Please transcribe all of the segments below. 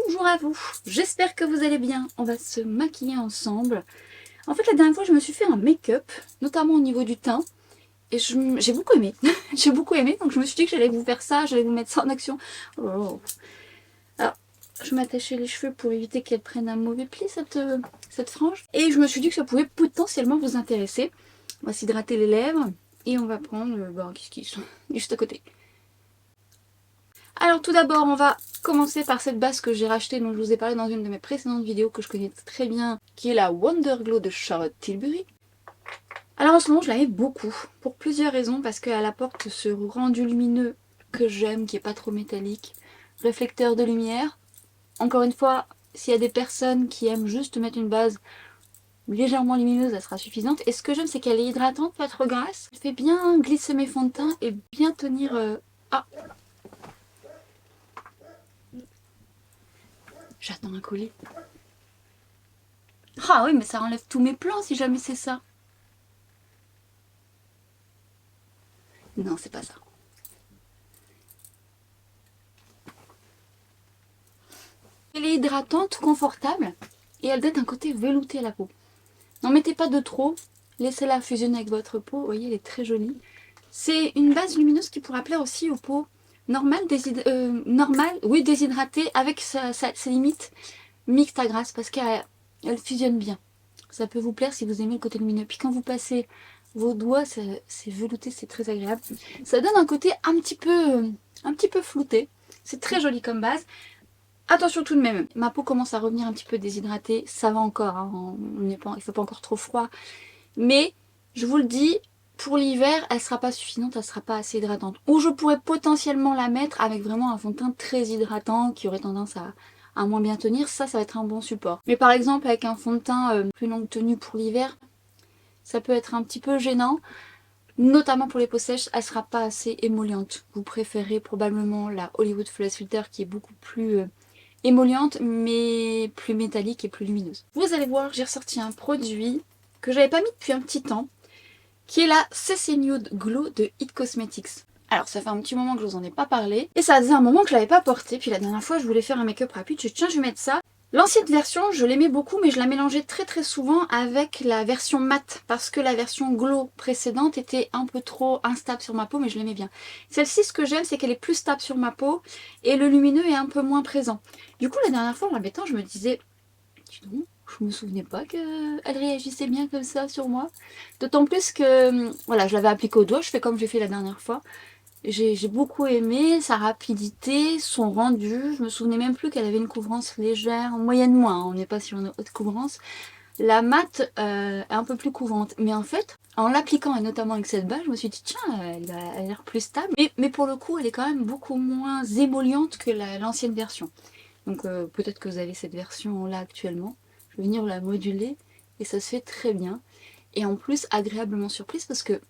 Bonjour à vous, j'espère que vous allez bien. On va se maquiller ensemble. En fait, la dernière fois, je me suis fait un make-up, notamment au niveau du teint, et j'ai beaucoup aimé. J'ai beaucoup aimé, donc je me suis dit que j'allais vous faire ça, j'allais vous mettre ça en action. Oh. Alors, je m'attachais les cheveux pour éviter qu'elle prenne un mauvais pli, cette frange. Et je me suis dit que ça pouvait potentiellement vous intéresser. On va s'hydrater les lèvres, et on va prendre qu'est-ce qui sont juste à côté. Alors tout d'abord, on va commencer par cette base que j'ai rachetée, dont je vous ai parlé dans une de mes précédentes vidéos que je connais très bien, qui est la Wonder Glow de Charlotte Tilbury. Alors en ce moment, je la mets beaucoup, pour plusieurs raisons, parce qu'elle apporte ce rendu lumineux que j'aime, qui est pas trop métallique, réflecteur de lumière. Encore une fois, s'il y a des personnes qui aiment juste mettre une base légèrement lumineuse, elle sera suffisante. Et ce que j'aime, c'est qu'elle est hydratante, pas trop grasse. Elle fait bien glisser mes fonds de teint et bien tenir... Ah, j'attends un colis. Ah oui, mais ça enlève tous mes plans si jamais c'est ça. Non, c'est pas ça. Elle est hydratante, confortable, et elle donne un côté velouté à la peau. N'en mettez pas de trop, laissez-la fusionner avec votre peau, vous voyez, elle est très jolie. C'est une base lumineuse qui pourra plaire aussi aux peaux normales, déshydratées, avec ses limites mixtes à grasse, parce qu'elle fusionne bien. Ça peut vous plaire si vous aimez le côté lumineux. Puis quand vous passez vos doigts, c'est velouté, c'est très agréable. Ça donne un côté un petit peu flouté. C'est très joli comme base. Attention tout de même, ma peau commence à revenir un petit peu déshydratée. Ça va encore, hein, il ne fait pas encore trop froid. Mais je vous le dis, pour l'hiver, elle ne sera pas suffisante, elle ne sera pas assez hydratante. Ou je pourrais potentiellement la mettre avec vraiment un fond de teint très hydratant qui aurait tendance à moins bien tenir. Ça va être un bon support. Mais par exemple, avec un fond de teint plus longue tenue pour l'hiver, ça peut être un petit peu gênant. Notamment pour les peaux sèches, elle ne sera pas assez émolliente. Vous préférez probablement la Hollywood Flawless Filter qui est beaucoup plus émolliente mais plus métallique et plus lumineuse. Vous allez voir, j'ai ressorti un produit que j'avais pas mis depuis un petit temps, qui est la CC Nude Glow de It Cosmetics. Alors ça fait un petit moment que je vous en ai pas parlé, et ça faisait un moment que je l'avais pas porté, puis la dernière fois je voulais faire un make-up rapide, je dis tiens je vais mettre ça. L'ancienne version je l'aimais beaucoup, mais je la mélangeais très souvent avec la version matte, parce que la version glow précédente était un peu trop instable sur ma peau, mais je l'aimais bien. Celle-ci, ce que j'aime, c'est qu'elle est plus stable sur ma peau, et le lumineux est un peu moins présent. Du coup la dernière fois en la mettant, je me disais, dis donc, je me souvenais pas qu'elle réagissait bien comme ça sur moi. D'autant plus que, voilà, je l'avais appliquée au doigt, je fais comme j'ai fait la dernière fois. J'ai beaucoup aimé sa rapidité, son rendu. Je me souvenais même plus qu'elle avait une couvrance légère, moyenne moins, hein, on n'est pas sur une haute couvrance. La mat est un peu plus couvrante. Mais en fait, en l'appliquant et notamment avec cette base, je me suis dit tiens, elle a l'air plus stable. Mais pour le coup, elle est quand même beaucoup moins émolliente que l'ancienne version. Donc peut-être que vous avez cette version là actuellement. Je vais venir la moduler et ça se fait très bien. Et en plus agréablement surprise parce que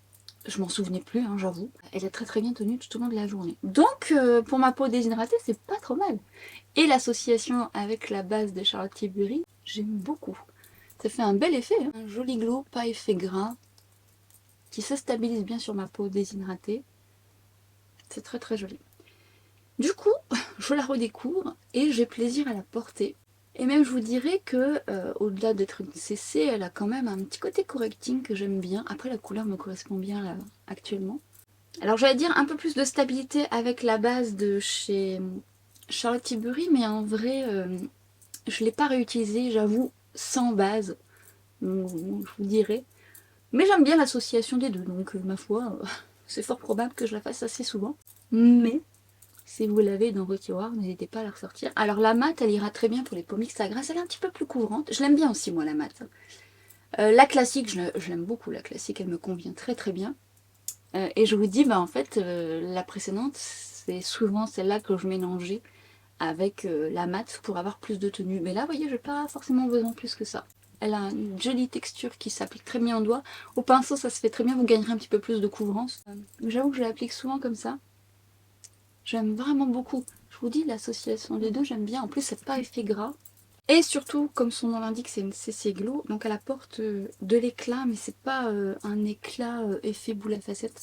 je m'en souvenais plus, hein, j'avoue. Elle est très bien tenue tout au long de la journée. Donc pour ma peau déshydratée, c'est pas trop mal. Et l'association avec la base de Charlotte Tilbury, j'aime beaucoup. Ça fait un bel effet, hein. Un joli glow, pas effet gras, qui se stabilise bien sur ma peau déshydratée. C'est très joli. Du coup, je la redécouvre et j'ai plaisir à la porter. Et même je vous dirais que au-delà d'être une CC, elle a quand même un petit côté correcting que j'aime bien. Après la couleur me correspond bien là, actuellement. Alors j'allais dire un peu plus de stabilité avec la base de chez Charlotte Tilbury, mais en vrai je ne l'ai pas réutilisée, j'avoue, sans base. Donc, je vous dirais. Mais j'aime bien l'association des deux, donc ma foi, c'est fort probable que je la fasse assez souvent. Mais si vous l'avez dans vos tiroirs, n'hésitez pas à la ressortir. Alors la mat, elle ira très bien pour les peaux mixtes à grasse. Elle est un petit peu plus couvrante. Je l'aime bien aussi, moi, la mat. La classique, je l'aime beaucoup. La classique, elle me convient très bien. Et je vous dis, bah en fait, la précédente, c'est souvent celle-là que je mélangeais avec la mat pour avoir plus de tenue. Mais là, vous voyez, je n'ai pas forcément besoin plus que ça. Elle a une jolie texture qui s'applique très bien au doigt. Au pinceau, ça se fait très bien. Vous gagnerez un petit peu plus de couvrance. J'avoue que je l'applique souvent comme ça. J'aime vraiment beaucoup. Je vous dis, l'association des deux, j'aime bien. En plus, c'est pas effet gras. Et surtout, comme son nom l'indique, c'est une CC Glow. Donc elle apporte de l'éclat, mais c'est pas un éclat effet boule à facettes.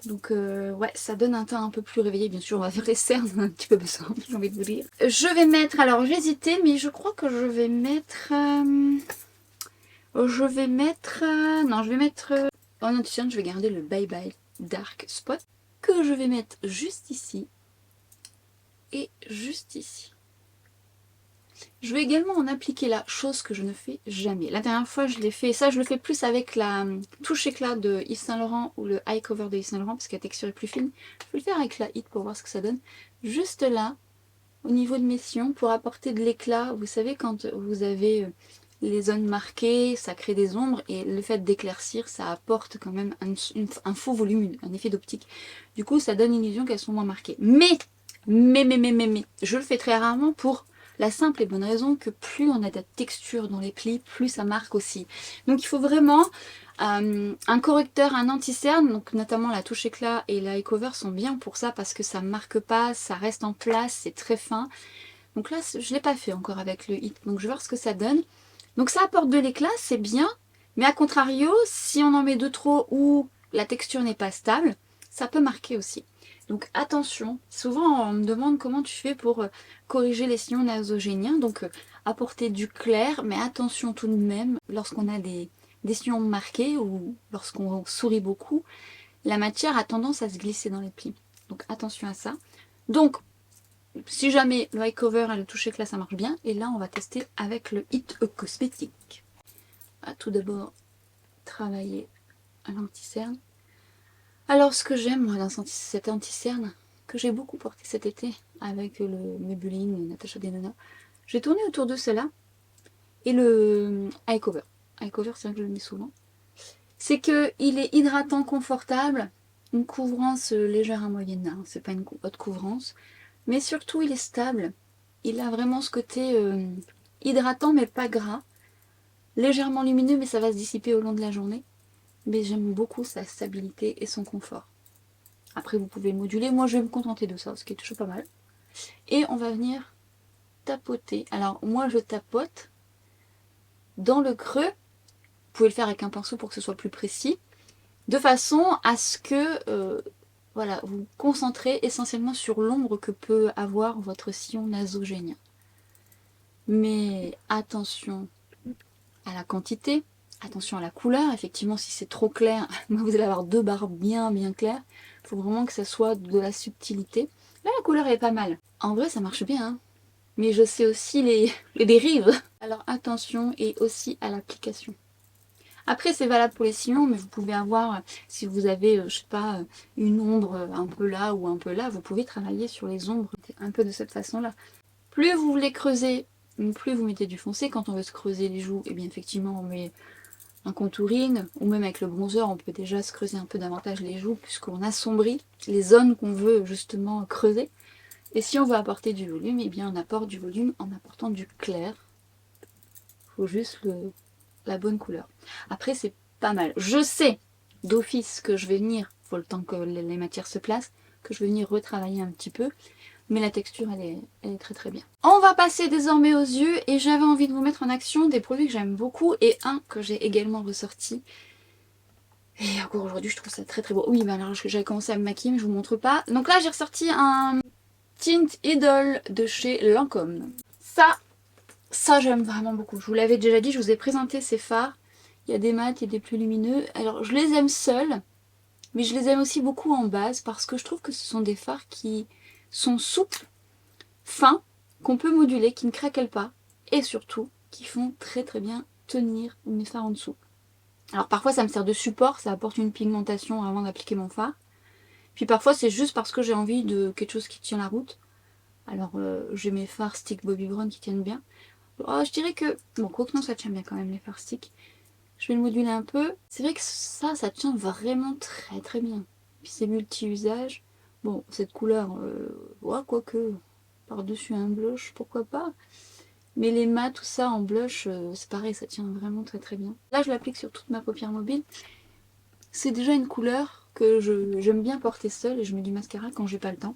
Donc ouais, ça donne un teint un peu plus réveillé. Bien sûr, on va faire les cernes un petit peu plus sombres, j'ai envie de vous dire. Je vais mettre, alors j'hésitais, mais je crois que je vais mettre... non, je vais mettre... en anti-cerne, je vais garder le Bye Bye Dark Spot, que je vais mettre juste ici et juste ici. Je vais également en appliquer là, chose que je ne fais jamais. La dernière fois, je l'ai fait, ça je le fais plus avec la touche éclat de Yves Saint Laurent ou le Eye Cover de Yves Saint Laurent parce que la texture est plus fine. Je vais le faire avec la Hit pour voir ce que ça donne. Juste là, au niveau de mes sillons, pour apporter de l'éclat. Vous savez, quand vous avez les zones marquées, ça crée des ombres et le fait d'éclaircir, ça apporte quand même un faux volume, un effet d'optique. Du coup, ça donne l'illusion qu'elles sont moins marquées. Mais, je le fais très rarement pour la simple et bonne raison que plus on a de texture dans les plis, plus ça marque aussi. Donc il faut vraiment un correcteur, un anti-cerne, donc notamment la touche éclat et l'eye cover sont bien pour ça parce que ça marque pas, ça reste en place, c'est très fin. Donc là, je ne l'ai pas fait encore avec le hit, donc je vais voir ce que ça donne. Donc ça apporte de l'éclat, c'est bien, mais à contrario, si on en met de trop ou la texture n'est pas stable, ça peut marquer aussi. Donc attention, souvent on me demande comment tu fais pour corriger les sillons nasogéniens, donc apporter du clair, mais attention tout de même, lorsqu'on a des sillons marqués ou lorsqu'on sourit beaucoup, la matière a tendance à se glisser dans les plis. Donc attention à ça. Donc si jamais le eye cover et le touche éclat ça marche bien, et là on va tester avec le Hit Cosmétique. On va tout d'abord travailler à l'anti-cerne. Alors ce que j'aime moi dans cet anti-cerne, que j'ai beaucoup porté cet été avec le Maybelline Natasha Denona, j'ai tourné autour de cela et le eye cover. Eye cover c'est vrai que je le mets souvent. C'est qu'il est hydratant, confortable, une couvrance légère à moyenne, hein, c'est pas une haute couvrance, mais surtout il est stable. Il a vraiment ce côté hydratant mais pas gras, légèrement lumineux mais ça va se dissiper au long de la journée. Mais j'aime beaucoup sa stabilité et son confort. Après vous pouvez le moduler, moi je vais me contenter de ça, ce qui est toujours pas mal. Et on va venir tapoter. Alors moi je tapote dans le creux, vous pouvez le faire avec un pinceau pour que ce soit plus précis, de façon à ce que voilà, vous vous concentrez essentiellement sur l'ombre que peut avoir votre sillon nasogénien. Mais attention à la quantité, attention à la couleur. Effectivement, si c'est trop clair, vous allez avoir deux barres bien claires. Il faut vraiment que ça soit de la subtilité. Là, la couleur est pas mal. En vrai, ça marche bien, hein. Mais je sais aussi les dérives. Alors attention et aussi à l'application. Après, c'est valable pour les sillons, mais vous pouvez avoir, si vous avez, je sais pas, une ombre un peu là ou un peu là, vous pouvez travailler sur les ombres un peu de cette façon-là. Plus vous voulez creuser, plus vous mettez du foncé. Quand on veut se creuser les joues, et bien effectivement, on met un contouring, ou même avec le bronzer, on peut déjà se creuser un peu davantage les joues, puisqu'on assombrit les zones qu'on veut justement creuser. Et si on veut apporter du volume, et bien on apporte du volume en apportant du clair. Il faut juste la bonne couleur. Après, c'est pas mal. Je sais d'office que je vais venir, il faut le temps que les matières se placent, que je vais venir retravailler un petit peu. Mais la texture, elle est très bien. On va passer désormais aux yeux et j'avais envie de vous mettre en action des produits que j'aime beaucoup et un que j'ai également ressorti. Et encore aujourd'hui, je trouve ça très beau. Oui, ben alors j'avais commencé à me maquiller, mais je vous montre pas. Donc là, j'ai ressorti un Tint Idol de chez Lancôme. Ça j'aime vraiment beaucoup. Je vous l'avais déjà dit, je vous ai présenté ces fards. Il y a des mats et des plus lumineux. Alors je les aime seuls, mais je les aime aussi beaucoup en base parce que je trouve que ce sont des fards qui sont souples, fins, qu'on peut moduler, qui ne craquellent pas et surtout qui font très bien tenir mes fards en dessous. Alors parfois ça me sert de support, ça apporte une pigmentation avant d'appliquer mon fard. Puis parfois c'est juste parce que j'ai envie de quelque chose qui tient la route. Alors j'ai mes fards stick Bobbi Brown qui tiennent bien. Oh, je dirais que... Bon, quoi que non, ça tient bien quand même les fards stick. Je vais le moduler un peu. C'est vrai que ça tient vraiment très bien. Puis c'est multi-usage. Bon, cette couleur, ouais, quoique, par-dessus un blush, pourquoi pas. Mais les mats, tout ça en blush, c'est pareil, ça tient vraiment très bien. Là, je l'applique sur toute ma paupière mobile. C'est déjà une couleur que j'aime bien porter seule et je mets du mascara quand j'ai pas le temps.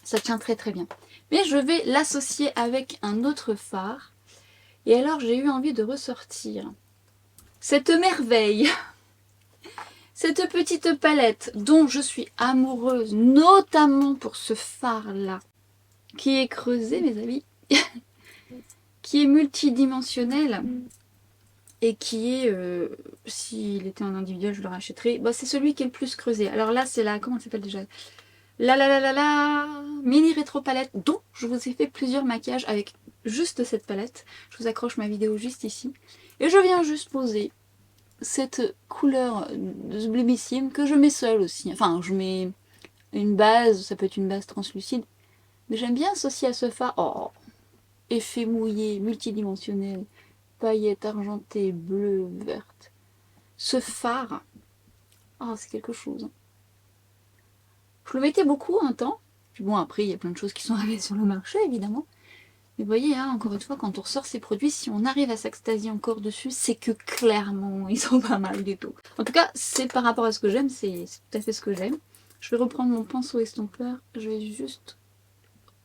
Ça tient très bien. Mais je vais l'associer avec un autre fard. Et alors, j'ai eu envie de ressortir cette merveille. Cette petite palette dont je suis amoureuse, notamment pour ce fard là, qui est creusé mes amis, qui est multidimensionnel et qui est, s'il était en individuel je le rachèterais, bah, c'est celui qui est le plus creusé. Alors là c'est la, comment ça s'appelle déjà, la mini rétro palette dont je vous ai fait plusieurs maquillages avec juste cette palette. Je vous accroche ma vidéo juste ici. Et je viens juste poser cette couleur sublimissime que je mets seule aussi. Enfin, je mets une base, ça peut être une base translucide. Mais j'aime bien associer à ce fard. Oh, effet mouillé, multidimensionnel, paillettes argentées, bleues, vertes. Ce fard, oh, c'est quelque chose. Je le mettais beaucoup un temps. Puis bon, après, il y a plein de choses qui sont arrivées sur le marché, évidemment. Mais vous voyez, hein, encore une fois, quand on ressort ces produits, si on arrive à s'extasier encore dessus, c'est que clairement, ils sont pas mal du tout. En tout cas, c'est par rapport à ce que j'aime, c'est tout à fait ce que j'aime. Je vais reprendre mon pinceau estompeur, je vais juste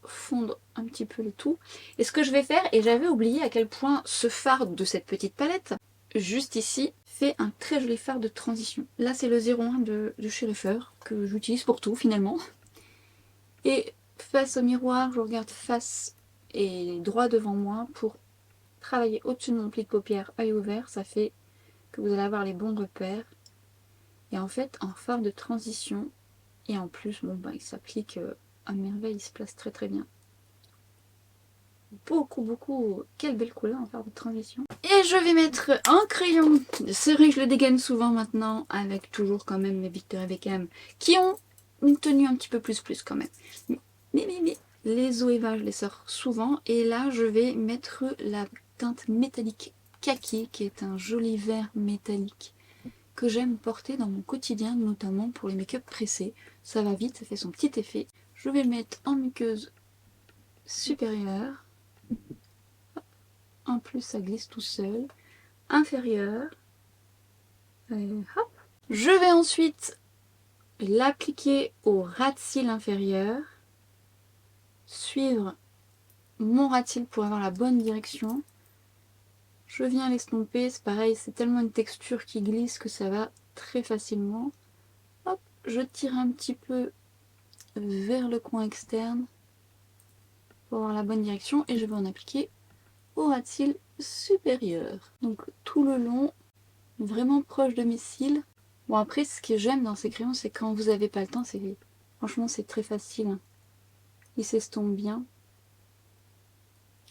fondre un petit peu le tout. Et ce que je vais faire, et j'avais oublié à quel point ce fard de cette petite palette, juste ici, fait un très joli fard de transition. Là, c'est le 01 de chez Refer, que j'utilise pour tout finalement. Et face au miroir, je regarde face et droit devant moi pour travailler au-dessus de mon pli de paupière, œil ouvert. Ça fait que vous allez avoir les bons repères. Et en fait, un fard de transition. Et en plus, bon, bah, il s'applique à merveille, il se place très très bien. Beaucoup, quelle belle couleur en fard de transition. Et je vais mettre un crayon. C'est vrai que je le dégaine souvent maintenant, avec toujours quand même mes Victoria Beckham, qui ont une tenue un petit peu plus quand même. Mais les Zoeva, je les sors souvent. Et là, je vais mettre la teinte métallique kaki, qui est un joli vert métallique que j'aime porter dans mon quotidien, notamment pour les make-up pressés. Ça va vite, ça fait son petit effet. Je vais mettre en muqueuse supérieure. En plus, ça glisse tout seul. Inférieure. Hop. Je vais ensuite l'appliquer au ras de cils inférieur. Suivre mon ras de cils pour avoir la bonne direction. Je viens l'estomper, c'est pareil, c'est tellement une texture qui glisse que ça va très facilement. Hop, je tire un petit peu vers le coin externe pour avoir la bonne direction et je vais en appliquer au ras de cils supérieur. Donc tout le long, vraiment proche de mes cils. Bon après, ce que j'aime dans ces crayons, c'est quand vous n'avez pas le temps, franchement c'est très facile. Il s'estompe bien.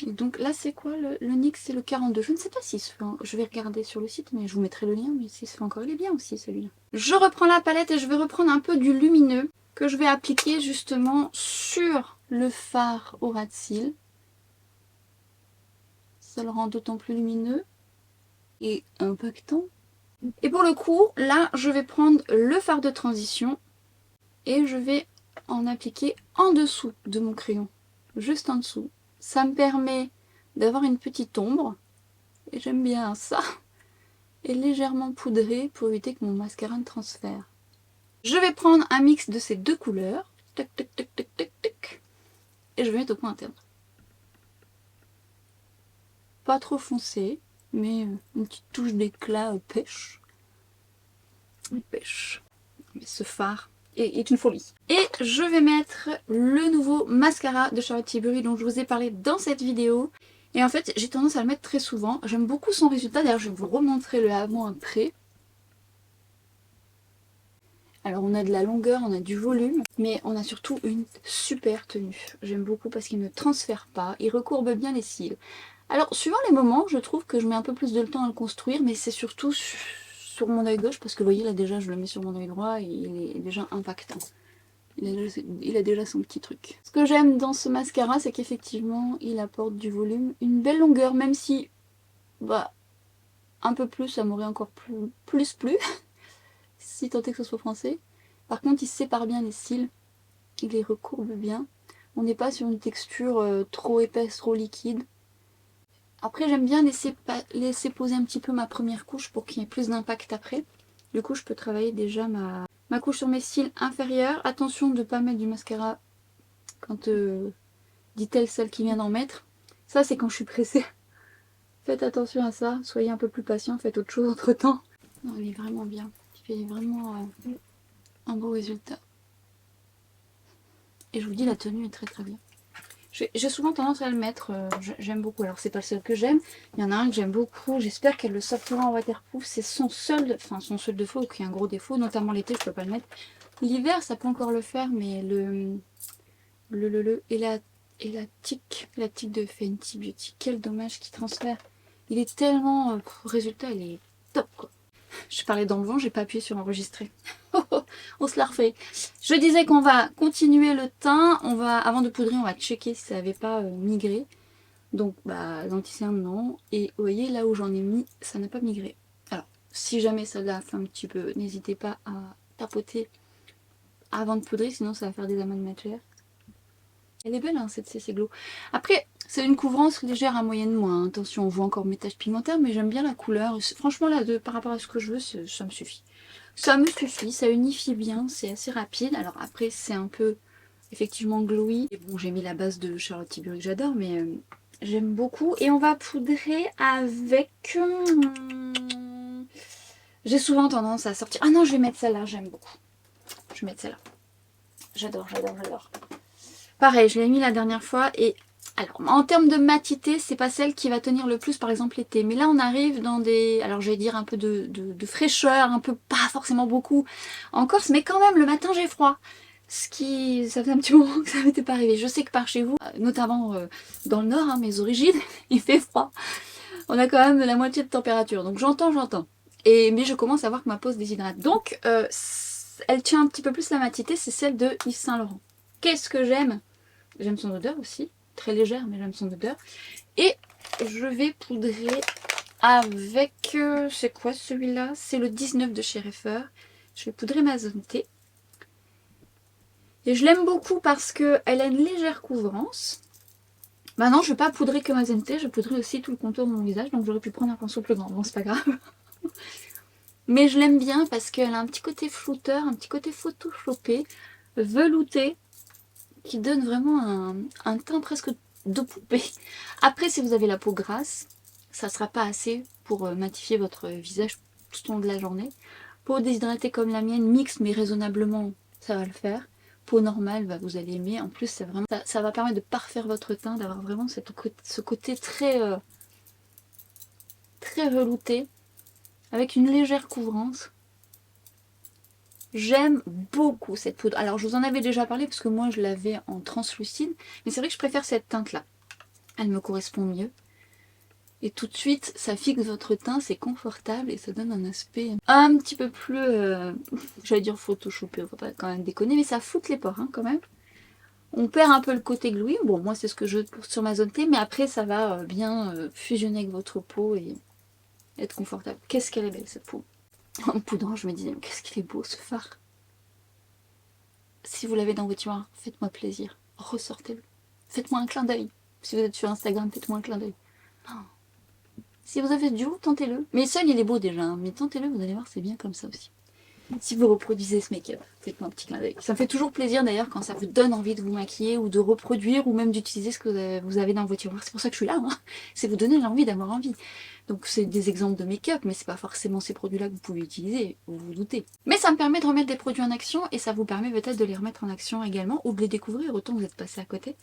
Et donc là c'est quoi le NYX, c'est le 42. Je ne sais pas s'il se fait, je vais regarder sur le site, mais je vous mettrai le lien, mais s'il se fait encore, il est bien aussi celui-là. Je reprends la palette et je vais reprendre un peu du lumineux que je vais appliquer justement sur le fard au ras de cils. Ça le rend d'autant plus lumineux et impactant. Et pour le coup, là je vais prendre le fard de transition et je vais en appliquer en dessous de mon crayon, juste en dessous. Ça me permet d'avoir une petite ombre, et j'aime bien ça, et légèrement poudré pour éviter que mon mascara ne transfère. Je vais prendre un mix de ces deux couleurs, tac tac tac tac tac tac, et je vais mettre au point interne. Pas trop foncé, mais une petite touche d'éclat pêche. Pêche. Mais ce fard est une folie. Et je vais mettre le nouveau mascara de Charlotte Tilbury dont je vous ai parlé dans cette vidéo. Et en fait, j'ai tendance à le mettre très souvent. J'aime beaucoup son résultat. D'ailleurs, je vais vous remontrer le avant-après. Alors, on a de la longueur, on a du volume, mais on a surtout une super tenue. J'aime beaucoup parce qu'il ne transfère pas, il recourbe bien les cils. Alors, suivant les moments, je trouve que je mets un peu plus de temps à le construire, mais c'est surtout sur mon œil gauche, parce que vous voyez, là déjà, je le mets sur mon œil droit et il est déjà impactant. Il a déjà son petit truc. Ce que j'aime dans ce mascara, c'est qu'effectivement, il apporte du volume, une belle longueur, même si, bah, un peu plus, ça m'aurait encore plus plu, si tant est que ce soit français. Par contre, il sépare bien les cils, il les recourbe bien. On n'est pas sur une texture trop épaisse, trop liquide. Après, j'aime bien laisser poser un petit peu ma première couche pour qu'il y ait plus d'impact après. Du coup, je peux travailler déjà ma couche sur mes cils inférieurs. Attention de ne pas mettre du mascara quand dit-elle celle qui vient d'en mettre. Ça, c'est quand je suis pressée. Faites attention à ça, soyez un peu plus patient, faites autre chose entre temps. Non, il est vraiment bien. fait vraiment un beau résultat. Et je vous dis, la tenue est très très bien. J'ai souvent tendance à le mettre, j'aime beaucoup. Alors c'est pas le seul que j'aime, il y en a un que j'aime beaucoup, j'espère qu'elle le sortira en waterproof. C'est son seul défaut, qui est un gros défaut, notamment l'été je peux pas le mettre. L'hiver ça peut encore le faire, mais élastique de Fenty Beauty, quel dommage qu'il transfère. Il est tellement, résultat il est top quoi. Je parlais dans le vent, j'ai pas appuyé sur enregistrer. On se la refait. Je disais qu'on va continuer le teint. Avant de poudrer, on va checker si ça n'avait pas migré. Donc, l'anti-cerne, non. Et vous voyez, là où j'en ai mis, ça n'a pas migré. Alors, si jamais ça l'a fait un petit peu, n'hésitez pas à tapoter avant de poudrer, sinon ça va faire des amas de matière. Elle est belle, hein, cette CC Glow. Après, c'est une couvrance légère à moyenne moins. Attention, on voit encore mes taches pigmentaires, mais j'aime bien la couleur. Franchement, là, par rapport à ce que je veux, ça me suffit. Ça me suffit, ça unifie bien, c'est assez rapide. Alors après, c'est un peu, effectivement, glowy. Et bon, j'ai mis la base de Charlotte Tilbury que j'adore, mais j'aime beaucoup. Et on va poudrer avec... J'ai souvent tendance à sortir... Ah non, je vais mettre celle-là, j'aime beaucoup. Je vais mettre celle-là. J'adore, j'adore, j'adore. Pareil, je l'ai mis la dernière fois et alors en termes de matité, c'est pas celle qui va tenir le plus par exemple l'été. Mais là on arrive dans des, alors je vais dire un peu de fraîcheur, un peu pas forcément beaucoup en Corse, mais quand même le matin j'ai froid. Ça fait un petit moment que ça m'était pas arrivé. Je sais que par chez vous, notamment dans le nord, hein, mes origines, il fait froid. On a quand même la moitié de température, donc j'entends. Mais je commence à voir que ma peau se déshydrate. Donc elle tient un petit peu plus la matité, c'est celle de Yves Saint Laurent. Qu'est-ce que j'aime? J'aime son odeur aussi, très légère, mais j'aime son odeur. Et je vais poudrer avec... c'est quoi celui-là? C'est le 19 de chez Reifer. Je vais poudrer ma zone T. Et je l'aime beaucoup parce qu'elle a une légère couvrance. Maintenant, je ne vais pas poudrer que ma zone T, je poudrer aussi tout le contour de mon visage, donc j'aurais pu prendre un pinceau plus grand. Bon, c'est pas grave. Mais je l'aime bien parce qu'elle a un petit côté flouteur, un petit côté photoshopé, velouté, qui donne vraiment un teint presque de poupée. Après, si vous avez la peau grasse, ça ne sera pas assez pour matifier votre visage tout au long de la journée. Peau déshydratée comme la mienne, mixte mais raisonnablement, ça va le faire. Peau normale, vous allez aimer. En plus, ça va permettre de parfaire votre teint, d'avoir vraiment ce côté très, très velouté, avec une légère couvrance. J'aime beaucoup cette poudre. Alors je vous en avais déjà parlé parce que moi je l'avais en translucide. Mais c'est vrai que je préfère cette teinte là. Elle me correspond mieux. Et tout de suite ça fixe votre teint, c'est confortable et ça donne un aspect un petit peu plus... j'allais dire photoshopé, on va pas quand même déconner. Mais ça floute les pores hein, quand même. On perd un peu le côté glowy. Bon moi c'est ce que je veux sur ma zone T. Mais après ça va bien fusionner avec votre peau et être confortable. Qu'est-ce qu'elle est belle cette peau. En poudrant je me disais qu'est-ce qu'il est beau ce fard. Si vous l'avez dans votre tiroir, faites-moi plaisir. Ressortez-le. Faites-moi un clin d'œil. Si vous êtes sur Instagram, faites-moi un clin d'œil. Oh. Si vous avez duo, tentez-le. Mais seul, il est beau déjà. Hein. Mais tentez-le, vous allez voir, c'est bien comme ça aussi. Si vous reproduisez ce make-up, faites-moi un petit clin d'œil. Ça me fait toujours plaisir d'ailleurs quand ça vous donne envie de vous maquiller ou de reproduire ou même d'utiliser ce que vous avez dans vos tiroirs. C'est pour ça que je suis là. Hein. C'est vous donner l'envie d'avoir envie. Donc c'est des exemples de make-up, mais c'est pas forcément ces produits-là que vous pouvez utiliser, vous vous doutez. Mais ça me permet de remettre des produits en action et ça vous permet peut-être de les remettre en action également ou de les découvrir autant que vous êtes passé à côté.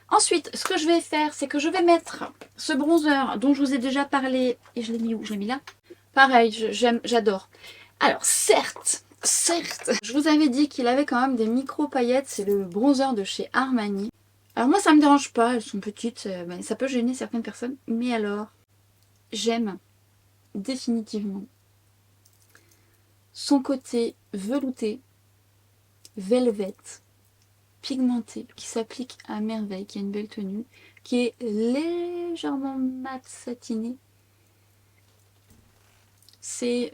Ensuite, ce que je vais faire, c'est que je vais mettre ce bronzer dont je vous ai déjà parlé. Et je l'ai mis où? Je l'ai mis là. Pareil, j'adore. Alors certes, je vous avais dit qu'il avait quand même des micro paillettes. C'est le bronzer de chez Armani. Alors moi ça me dérange pas, elles sont petites, ça peut gêner certaines personnes. Mais alors, j'aime définitivement son côté velouté, velvet, pigmenté, qui s'applique à merveille, qui a une belle tenue, qui est légèrement mat satiné. C'est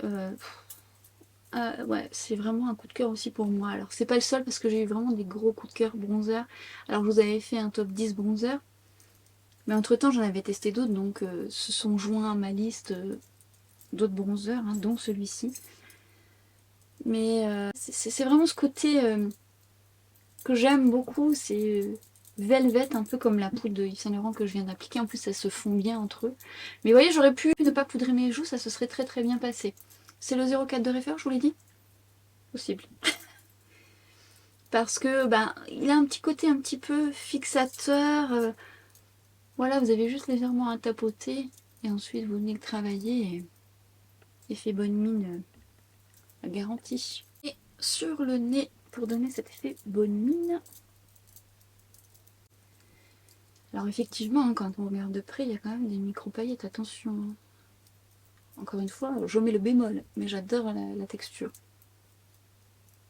ouais, c'est vraiment un coup de cœur aussi pour moi. Alors c'est pas le seul parce que j'ai eu vraiment des gros coups de cœur bronzer. Alors je vous avais fait un top 10 bronzer. Mais entre temps j'en avais testé d'autres, donc se sont joints à ma liste d'autres bronzers, hein, dont celui-ci. Mais c'est vraiment ce côté que j'aime beaucoup, c'est velvet, un peu comme la poudre de Yves Saint Laurent que je viens d'appliquer. En plus ça se fond bien entre eux. Mais vous voyez, j'aurais pu ne pas poudrer mes joues, ça se serait très très bien passé. C'est le 04 de Refer, je vous l'ai dit? Possible. Parce que ben, il a un petit côté un petit peu fixateur. Voilà, vous avez juste légèrement à tapoter. Et ensuite vous venez le travailler. Et fait bonne mine, garantie. Et sur le nez, pour donner cet effet bonne mine. Alors effectivement, hein, quand on regarde de près, il y a quand même des micro-paillettes, attention. Hein. Encore une fois, je mets le bémol, mais j'adore la texture.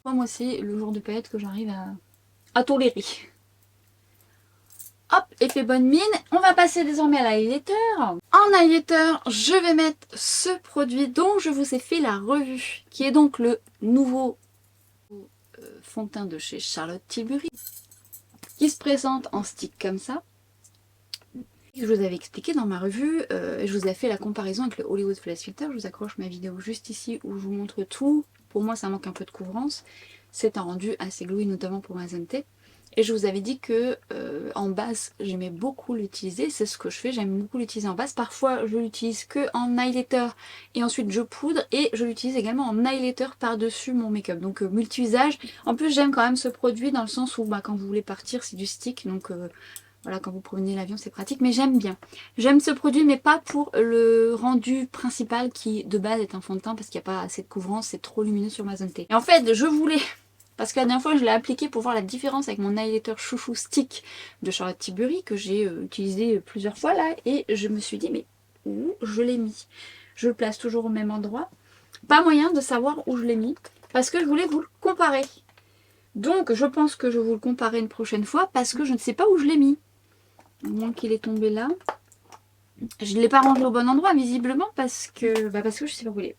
Moi, c'est le genre de paillettes que j'arrive à tolérer. Hop, effet bonne mine. On va passer désormais à l'highlighter. En highlighter, je vais mettre ce produit dont je vous ai fait la revue, qui est donc le nouveau fond de teint de chez Charlotte Tilbury, qui se présente en stick comme ça. Je vous avais expliqué dans ma revue, je vous ai fait la comparaison avec le Hollywood Flash Filter. Je vous accroche ma vidéo juste ici où je vous montre tout. Pour moi, ça manque un peu de couvrance. C'est un rendu assez glowy, notamment pour ma zone T. Et je vous avais dit que en base, j'aimais beaucoup l'utiliser. C'est ce que je fais, j'aime beaucoup l'utiliser en base. Parfois, je l'utilise que en highlighter et ensuite je poudre. Et je l'utilise également en highlighter par-dessus mon make-up. Donc multi-usage. En plus, j'aime quand même ce produit dans le sens où quand vous voulez partir, c'est du stick. Donc voilà, quand vous prenez l'avion, c'est pratique, mais j'aime bien. J'aime ce produit, mais pas pour le rendu principal qui, de base, est un fond de teint parce qu'il n'y a pas assez de couvrance, c'est trop lumineux sur ma zone T. Et en fait, je voulais, parce que la dernière fois, je l'ai appliqué pour voir la différence avec mon highlighter chouchou stick de Charlotte Tilbury, que j'ai utilisé plusieurs fois là, et je me suis dit, mais où je l'ai mis? Je le place toujours au même endroit. Pas moyen de savoir où je l'ai mis, parce que je voulais vous le comparer. Donc, je pense que je vais vous le comparer une prochaine fois, parce que je ne sais pas où je l'ai mis. À moins qu'il est tombé là. Je ne l'ai pas rangé au bon endroit visiblement parce que je sais pas où il est.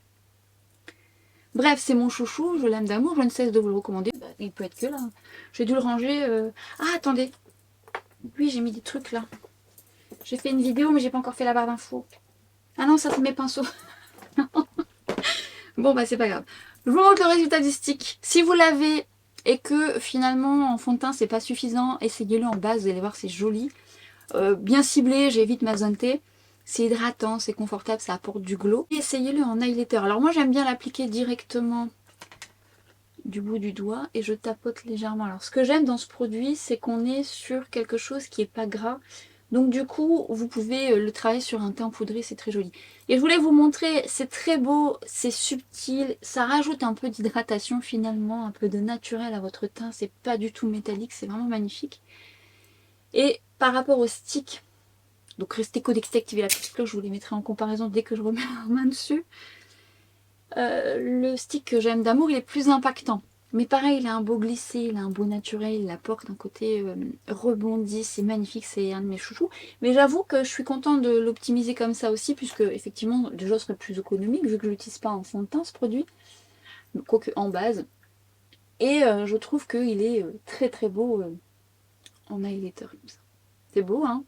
Bref, c'est mon chouchou, je l'aime d'amour, je ne cesse de vous le recommander. Il peut être que là. J'ai dû le ranger. Ah attendez. Oui, j'ai mis des trucs là. J'ai fait une vidéo mais j'ai pas encore fait la barre d'infos. Ah non, ça c'est mes pinceaux. Bon bah c'est pas grave. Je vous montre le résultat du stick. Si vous l'avez et que finalement en fond de teint c'est pas suffisant, essayez-le en base, vous allez voir c'est joli. Bien ciblé, j'évite ma zone T. C'est hydratant, c'est confortable, ça apporte du glow. Et essayez-le en highlighter. Alors moi j'aime bien l'appliquer directement du bout du doigt et je tapote légèrement. Alors ce que j'aime dans ce produit, c'est qu'on est sur quelque chose qui est pas gras. Donc du coup, vous pouvez le travailler sur un teint poudré, c'est très joli. Et je voulais vous montrer, c'est très beau, c'est subtil, ça rajoute un peu d'hydratation finalement, un peu de naturel à votre teint. C'est pas du tout métallique, c'est vraiment magnifique. Et par rapport au stick, donc restez connectés, activez la petite cloche, je vous les mettrai en comparaison dès que je remets la main dessus. Le stick que j'aime d'amour, il est plus impactant. Mais pareil, il a un beau glissé, il a un beau naturel, il apporte un côté rebondi, c'est magnifique, c'est un de mes chouchous. Mais j'avoue que je suis contente de l'optimiser comme ça aussi, puisque effectivement, déjà, ce serait plus économique, vu que je l'utilise pas en fond de teint, ce produit, quoique en base. Et je trouve qu'il est très très beau en highlighter comme ça. C'est beau, hein?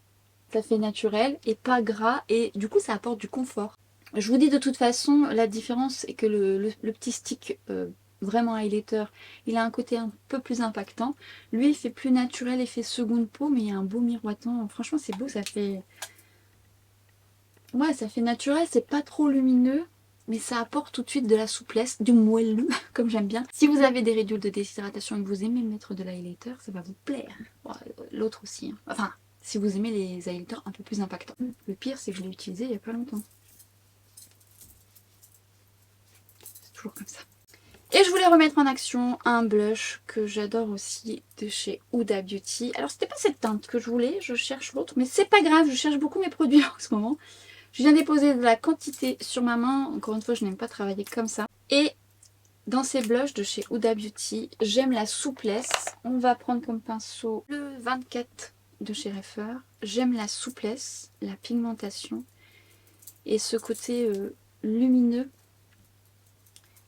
Ça fait naturel et pas gras et du coup ça apporte du confort. Je vous dis de toute façon, la différence est que le petit stick vraiment highlighter, il a un côté un peu plus impactant. Lui il fait plus naturel, effet seconde peau, mais il y a un beau miroitant. Franchement c'est beau, ça fait... Ouais, ça fait naturel, c'est pas trop lumineux. Mais ça apporte tout de suite de la souplesse, du moelleux, comme j'aime bien. Si vous avez des ridules de déshydratation et que vous aimez mettre de l'highlighter, ça va vous plaire. Bon, l'autre aussi. Hein. Enfin, si vous aimez les highlighters un peu plus impactants. Le pire, c'est que je l'ai utilisé il y a pas longtemps. C'est toujours comme ça. Et je voulais remettre en action un blush que j'adore aussi de chez Huda Beauty. Alors, c'était pas cette teinte que je voulais, je cherche l'autre, mais c'est pas grave, je cherche beaucoup mes produits en ce moment. Je viens déposer de la quantité sur ma main. Encore une fois, je n'aime pas travailler comme ça. Et dans ces blushs de chez Huda Beauty, j'aime la souplesse. On va prendre comme pinceau le 24 de chez Refer. J'aime la souplesse, la pigmentation et ce côté lumineux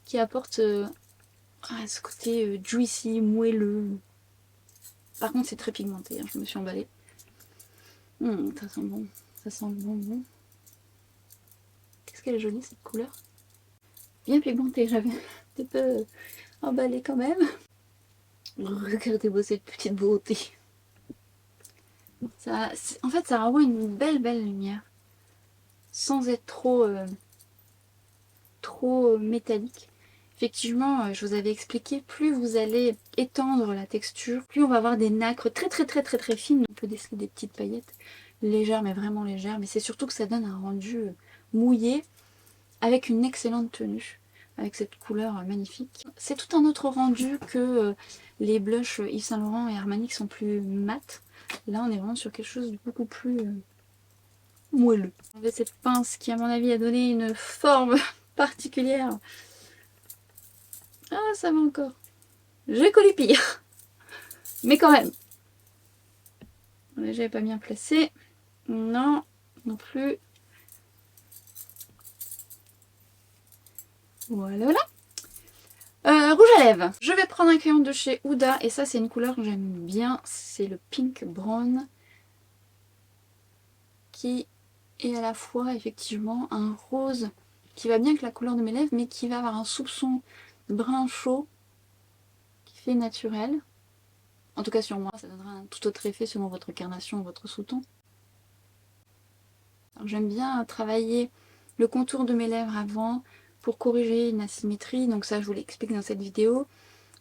qui apporte ce côté juicy, moelleux. Par contre, c'est très pigmenté, hein, je me suis emballée. Ça sent bon, ça sent le bonbon. Qu'est-ce qu'elle est jolie cette couleur. Bien pigmentée, j'avais un peu emballée quand même. Regardez-moi cette petite beauté. Ça, en fait, ça renvoie une belle lumière. Sans être trop... trop métallique. Effectivement, je vous avais expliqué, plus vous allez étendre la texture, plus on va avoir des nacres très fines. On peut déceler des petites paillettes légères, mais vraiment légères. Mais c'est surtout que ça donne un rendu mouillé avec une excellente tenue, avec cette couleur magnifique. C'est tout un autre rendu que les blushs Yves Saint Laurent et Armani qui sont plus mat. Là, on est vraiment sur quelque chose de beaucoup plus moelleux. Avec cette pince qui, à mon avis, a donné une forme particulière. Ah, ça va encore. J'ai connu pire. Mais quand même. Là, j'avais pas bien placé. Non, non plus. Voilà, voilà. Rouge à lèvres. Je vais prendre un crayon de chez Huda. Et ça, c'est une couleur que j'aime bien. C'est le Pink Brown. Qui est à la fois, effectivement, un rose qui va bien avec la couleur de mes lèvres, mais qui va avoir un soupçon brun chaud qui fait naturel. En tout cas sur moi, ça donnera un tout autre effet selon votre carnation, votre sous-ton. J'aime bien travailler le contour de mes lèvres avant pour corriger une asymétrie, donc ça je vous l'explique dans cette vidéo.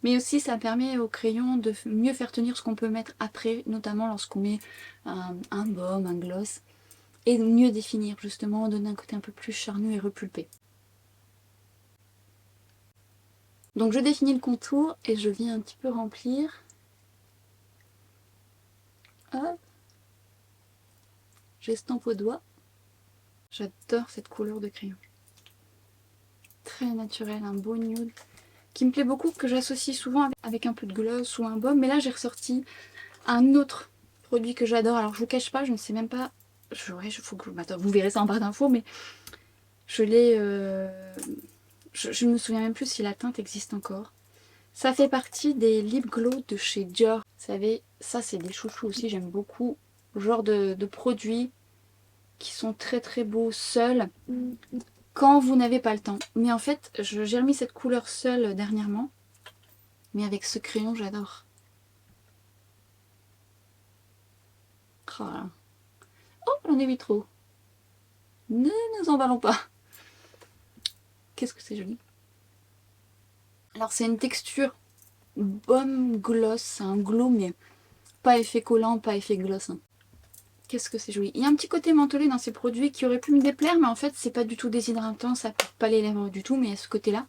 Mais aussi ça permet au crayon de mieux faire tenir ce qu'on peut mettre après, notamment lorsqu'on met un baume, un gloss, et de mieux définir justement, donner un côté un peu plus charnu et repulpé. Donc je définis le contour et je viens un petit peu remplir. Hop. J'estampe au doigt. J'adore cette couleur de crayon. Très naturel, un beau nude. Qui me plaît beaucoup, que j'associe souvent avec un peu de gloss ou un baume. Mais là j'ai ressorti un autre produit que j'adore. Alors je vous cache pas, je ne sais même pas... faut que vous verrez ça en barre d'infos, mais je l'ai... Je ne me souviens même plus si la teinte existe encore. Ça fait partie des lip glow de chez Dior. Vous savez, ça c'est des chouchous aussi, j'aime beaucoup. Le genre de produits qui sont très beaux seuls quand vous n'avez pas le temps. Mais en fait, j'ai remis cette couleur seule dernièrement. Mais avec ce crayon, j'adore. Oh, là. Oh, j'en ai mis trop. Ne nous emballons pas. Qu'est-ce que c'est joli. Alors c'est une texture baume gloss, c'est un glow mais pas effet collant, pas effet gloss. Hein. Qu'est-ce que c'est joli. Il y a un petit côté mentholé dans ces produits qui aurait pu me déplaire, mais en fait c'est pas du tout déshydratant, ça pique pas les lèvres du tout, mais il y a ce côté-là.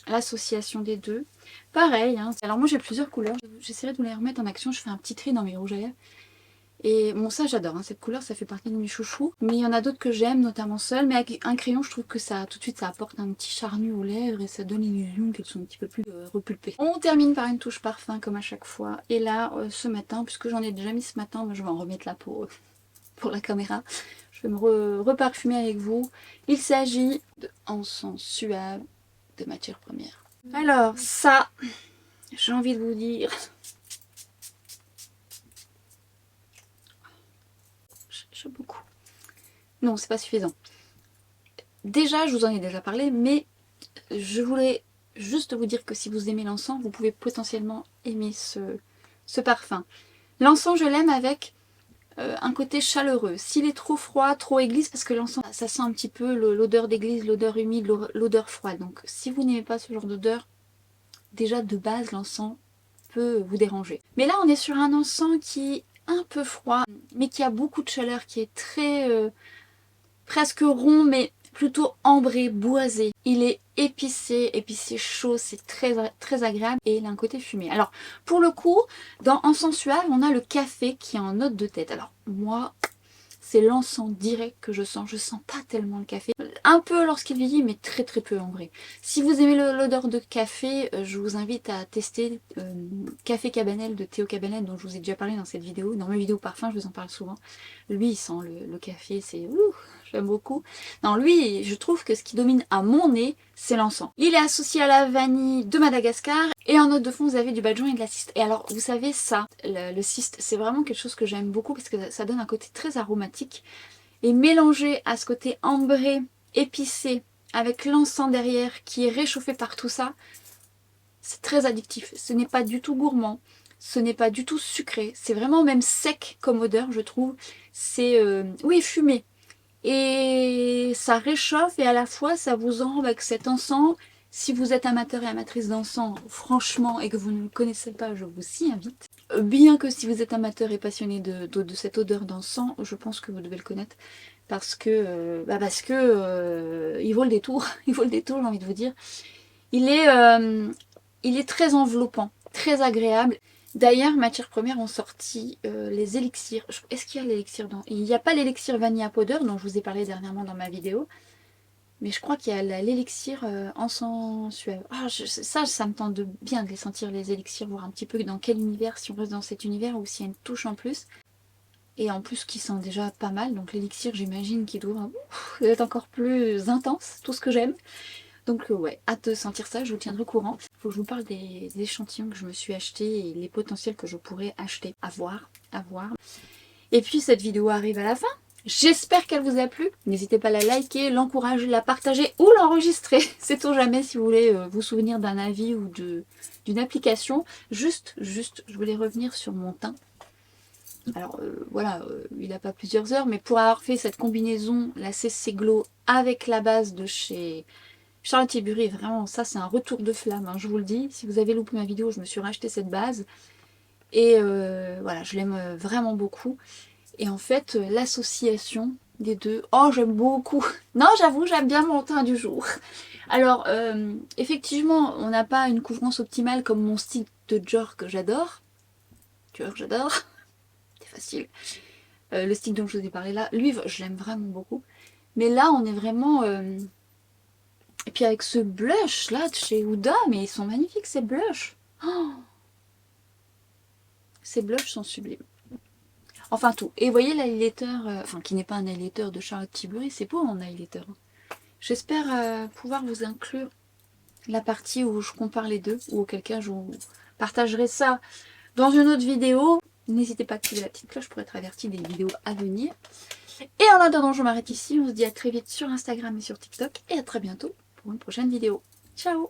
L'association des deux. Pareil, hein. Alors moi j'ai plusieurs couleurs, j'essaierai de vous les remettre en action, je fais un petit tri dans mes rouges à lèvres. Et bon ça j'adore, hein. Cette couleur ça fait partie de mes chouchous. Mais il y en a d'autres que j'aime, notamment seul. Mais avec un crayon je trouve que ça tout de suite ça apporte un petit charnu aux lèvres et ça donne l'illusion qu'elles sont un petit peu plus repulpées. On termine par une touche parfum comme à chaque fois. Et là ce matin, puisque j'en ai déjà mis ce matin, je vais en remettre là pour la caméra. Je vais me reparfumer avec vous. Il s'agit de encens suave de matière première. Alors ça, j'ai envie de vous dire... beaucoup. Non, c'est pas suffisant. Déjà, je vous en ai déjà parlé, mais je voulais juste vous dire que si vous aimez l'encens, vous pouvez potentiellement aimer ce parfum. L'encens, je l'aime avec un côté chaleureux. S'il est trop froid, trop église, parce que l'encens, ça sent un petit peu l'odeur d'église, l'odeur humide, l'odeur froide. Donc si vous n'aimez pas ce genre d'odeur, déjà de base, l'encens peut vous déranger. Mais là, on est sur un encens qui un peu froid, mais qui a beaucoup de chaleur, qui est très presque rond, mais plutôt ambré, boisé. Il est épicé chaud, c'est très agréable et il a un côté fumé. Alors, pour le coup, dans Encens Suave, on a le café qui est en note de tête. Alors, moi, c'est l'encens direct que je sens. Je sens pas tellement le café. Un peu lorsqu'il vieillit, mais très peu en vrai. Si vous aimez l'odeur de café, je vous invite à tester Café Cabanel de Théo Cabanel, dont je vous ai déjà parlé dans cette vidéo. Dans mes vidéos parfum, je vous en parle souvent. Lui, il sent le café, c'est... J'aime beaucoup. Non, lui, je trouve que ce qui domine à mon nez, c'est l'encens. Il est associé à la vanille de Madagascar. Et en note de fond, vous avez du badjon et de la ciste. Et alors, vous savez, ça, le ciste, c'est vraiment quelque chose que j'aime beaucoup parce que ça donne un côté très aromatique. Et mélangé à ce côté ambré, épicé, avec l'encens derrière qui est réchauffé par tout ça, c'est très addictif. Ce n'est pas du tout gourmand. Ce n'est pas du tout sucré. C'est vraiment même sec comme odeur, je trouve. C'est, oui, fumé. Et ça réchauffe et à la fois ça vous enrobe avec cet encens. Si vous êtes amateur et amatrice d'encens, franchement, et que vous ne le connaissez pas, je vous y invite. Bien que si vous êtes amateur et passionné de cette odeur d'encens, je pense que vous devez le connaître. Parce que, il vaut le détour. Il vaut le détour, j'ai envie de vous dire. Il est très enveloppant, très agréable. D'ailleurs, matières premières ont sorti les élixirs. Est-ce qu'il y a l'élixir dans... Il n'y a pas l'élixir Vanilla Powder dont je vous ai parlé dernièrement dans ma vidéo. Mais je crois qu'il y a l'élixir encens suave. Ah, ça me tente bien de les sentir, les élixirs, voir un petit peu dans quel univers, si on reste dans cet univers ou s'il y a une touche en plus. Et en plus qui sent déjà pas mal. Donc l'élixir, j'imagine qu'il doit être encore plus intense, tout ce que j'aime. Donc ouais, hâte de sentir ça, je vous tiendrai au courant. Il faut que je vous parle des échantillons que je me suis achetés et les potentiels que je pourrais acheter. À voir, à voir. Et puis cette vidéo arrive à la fin. J'espère qu'elle vous a plu. N'hésitez pas à la liker, l'encourager, la partager ou l'enregistrer. Sait-on jamais si vous voulez vous souvenir d'un avis ou d'une application. Juste, je voulais revenir sur mon teint. Alors voilà, il n'a pas plusieurs heures, mais pour avoir fait cette combinaison, la CC Glow avec la base de chez Charlotte Tilbury, vraiment ça c'est un retour de flamme, hein, je vous le dis. Si vous avez loupé ma vidéo, je me suis racheté cette base. Et voilà, je l'aime vraiment beaucoup. Et en fait, l'association des deux, oh j'aime beaucoup. Non, j'avoue, j'aime bien mon teint du jour. Alors, effectivement, on n'a pas une couvrance optimale comme mon stick de Dior que j'adore. Dior, j'adore. C'est facile. Le stick dont je vous ai parlé là, lui, je l'aime vraiment beaucoup. Mais là, on est vraiment... Et puis avec ce blush là de chez Huda, mais ils sont magnifiques ces blushs. Oh, ces blushs sont sublimes. Enfin tout. Et vous voyez l'highlighter, enfin qui n'est pas un highlighter de Charlotte Tilbury, c'est beau mon highlighter. J'espère pouvoir vous inclure la partie où je compare les deux, ou auquel cas je vous partagerai ça dans une autre vidéo. N'hésitez pas à activer la petite cloche pour être averti des vidéos à venir. Et en attendant, je m'arrête ici. On se dit à très vite sur Instagram et sur TikTok. Et à très bientôt pour une prochaine vidéo. Ciao!